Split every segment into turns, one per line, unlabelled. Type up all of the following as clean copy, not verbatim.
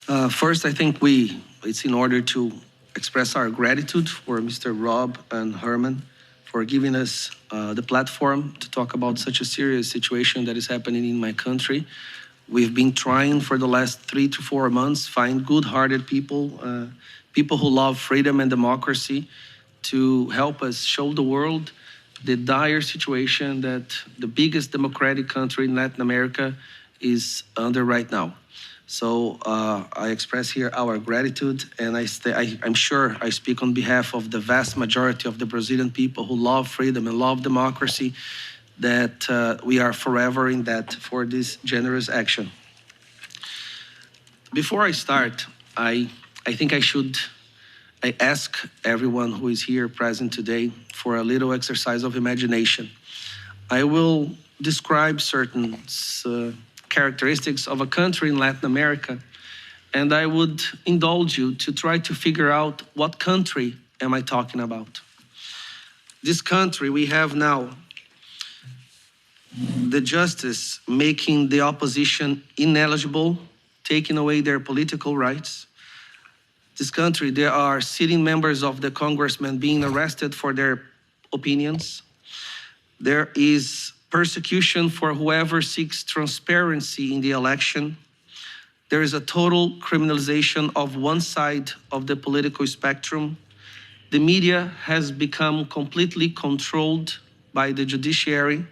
First, I think it's in order to express our gratitude for Mr. Rob and Herman for giving us the platform to talk about such a serious situation that is happening in my country. We've been trying for the last 3 to 4 months, find good-hearted people, people who love freedom and democracy, to help us show the world the dire situation that the biggest democratic country in Latin America is under right now. So I express here our gratitude, and I'm sure I speak on behalf of the vast majority of the Brazilian people who love freedom and love democracy, that we are forever in debt for this generous action. Before I start, I think I ask everyone who is here present today for a little exercise of imagination. I will describe certain characteristics of a country in Latin America, and I would indulge you to try to figure out what country am I talking about. This country we have now, the justice making the opposition ineligible, taking away their political rights. This country, there are sitting members of the congressmen being arrested for their opinions. There is persecution for whoever seeks transparency in the election. There is a total criminalization of one side of the political spectrum. The media has become completely controlled by the judiciary.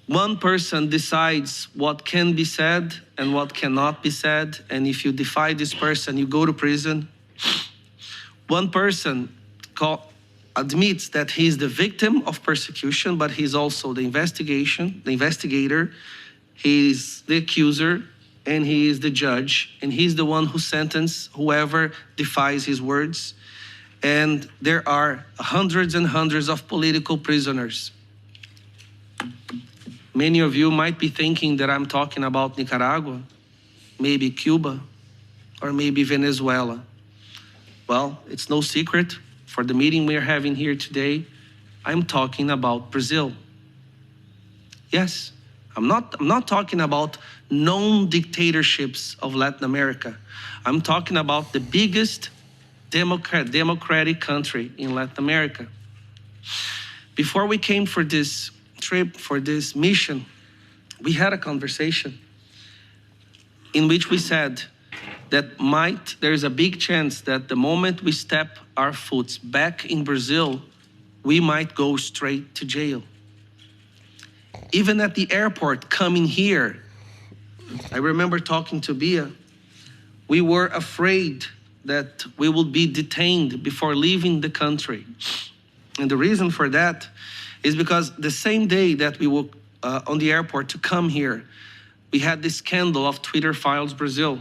One person decides what can be said and what cannot be said, and if you defy this person, you go to prison. One person admits that he is the victim of persecution, but he's also the investigator, he is the accuser, and he is the judge, and he's the one who sentences whoever defies his words. And there are hundreds and hundreds of political prisoners. Many of you might be thinking that I'm talking about Nicaragua, maybe Cuba, or maybe Venezuela. Well, it's no secret. For the meeting we're having here today, I'm talking about Brazil. Yes, I'm not talking about known dictatorships of Latin America. I'm talking about the biggest democratic country in Latin America. Before we came for this trip, for this mission, we had a conversation in which we said that there is a big chance that the moment we step our foot back in Brazil, we might go straight to jail. Even at the airport coming here, I remember talking to Bia, we were afraid that we would be detained before leaving the country. And the reason for that is because the same day that we were on the airport to come here, we had this scandal of Twitter Files Brazil.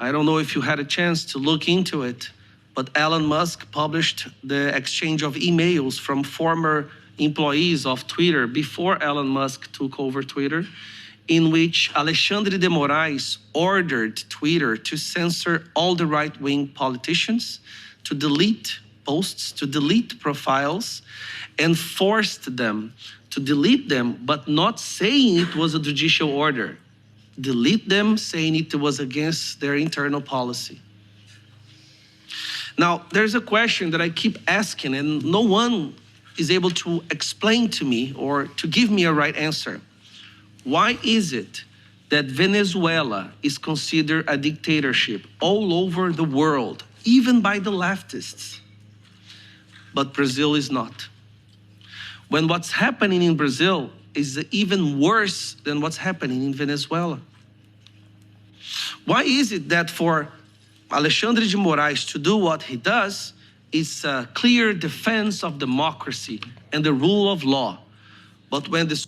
I don't know if you had a chance to look into it, but Elon Musk published the exchange of emails from former employees of Twitter before Elon Musk took over Twitter, in which Alexandre de Moraes ordered Twitter to censor all the right-wing politicians, to delete posts, to delete profiles, and forced them to delete them, but not saying it was a judicial order. Delete them, saying it was against their internal policy. Now, there's a question that I keep asking, and no one is able to explain to me or to give me a right answer. Why is it that Venezuela is considered a dictatorship all over the world, even by the leftists, but Brazil is not? When what's happening in Brazil is even worse than what's happening in Venezuela? Why is it that for Alexandre de Moraes to do what he does is a clear defense of democracy and the rule of law, but when the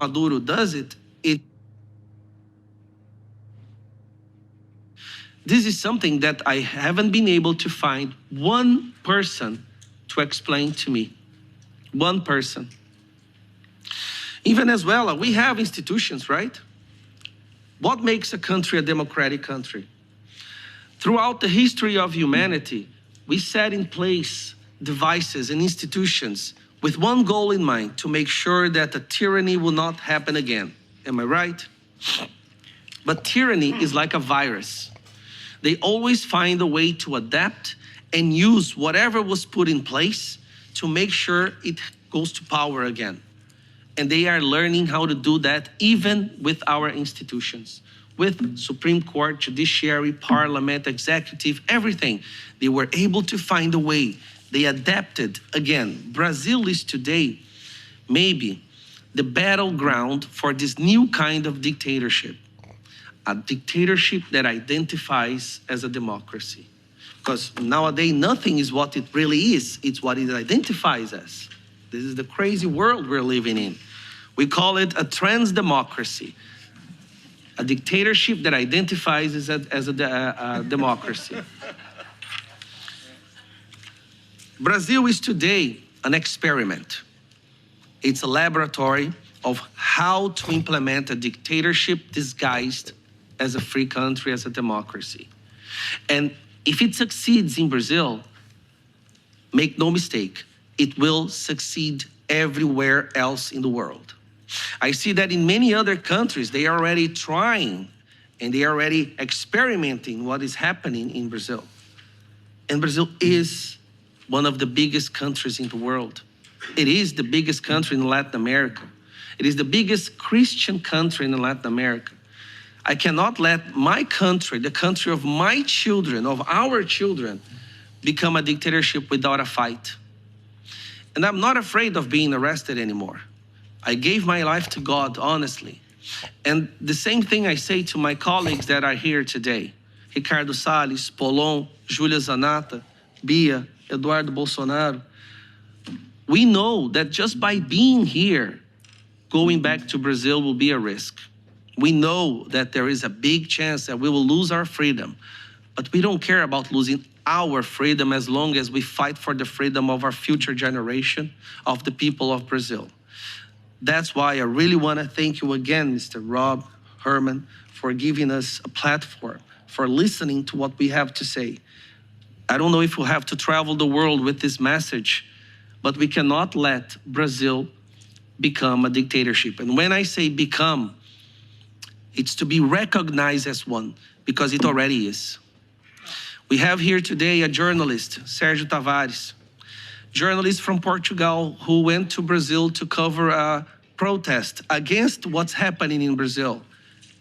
Maduro does it, this is something that I haven't been able to find one person to explain to me. One person. In Venezuela, we have institutions, right? What makes a country a democratic country? Throughout the history of humanity, we set in place devices and institutions with one goal in mind, to make sure that the tyranny will not happen again. Am I right? But tyranny is like a virus. They always find a way to adapt and use whatever was put in place to make sure it goes to power again. And they are learning how to do that even with our institutions, with Supreme Court, Judiciary, Parliament, Executive, everything. They were able to find a way. They adapted again. Brazil is today maybe the battleground for this new kind of dictatorship, a dictatorship that identifies as a democracy. Because nowadays, nothing is what it really is, it's what it identifies as. This is the crazy world we're living in. We call it a trans-democracy, a dictatorship that identifies as a democracy. Brazil is today an experiment. It's a laboratory of how to implement a dictatorship disguised as a free country, as a democracy. And if it succeeds in Brazil, make no mistake, it will succeed everywhere else in the world. I see that in many other countries, they are already trying and they are already experimenting what is happening in Brazil. And Brazil is one of the biggest countries in the world. It is the biggest country in Latin America. It is the biggest Christian country in Latin America. I cannot let my country, the country of my children, of our children, become a dictatorship without a fight. And I'm not afraid of being arrested anymore. I gave my life to God, honestly. And the same thing I say to my colleagues that are here today. Ricardo Salles, Polon, Júlia Zanata, Bia, Eduardo Bolsonaro. We know that just by being here, going back to Brazil will be a risk. We know that there is a big chance that we will lose our freedom, but we don't care about losing our freedom as long as we fight for the freedom of our future generation, of the people of Brazil. That's why I really want to thank you again, Mr. Rob Herman, for giving us a platform, for listening to what we have to say. I don't know if we'll have to travel the world with this message, but we cannot let Brazil become a dictatorship. And when I say become, it's to be recognized as one, because it already is. We have here today a journalist, Sérgio Tavares, journalist from Portugal who went to Brazil to cover a protest against what's happening in Brazil.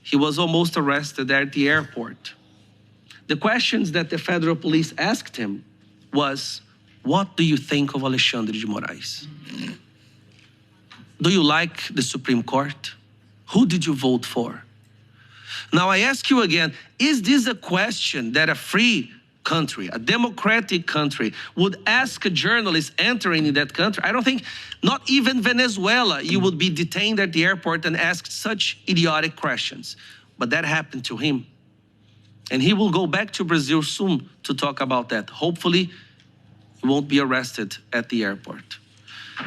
He was almost arrested at the airport. The questions that the federal police asked him was, what do you think of Alexandre de Moraes? Do you like the Supreme Court? Who did you vote for? Now I ask you again, is this a question that a free country, a democratic country, would ask a journalist entering in that country? I don't think, not even Venezuela, you would be detained at the airport and asked such idiotic questions. But that happened to him. And he will go back to Brazil soon to talk about that. Hopefully, he won't be arrested at the airport.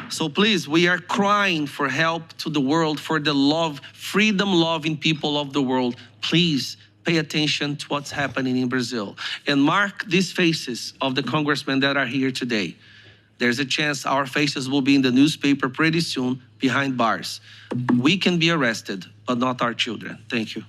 So please, we are crying for help to the world, for the love, freedom-loving people of the world. Please pay attention to what's happening in Brazil. And mark these faces of the congressmen that are here today. There's a chance our faces will be in the newspaper pretty soon behind bars. We can be arrested, but not our children. Thank you.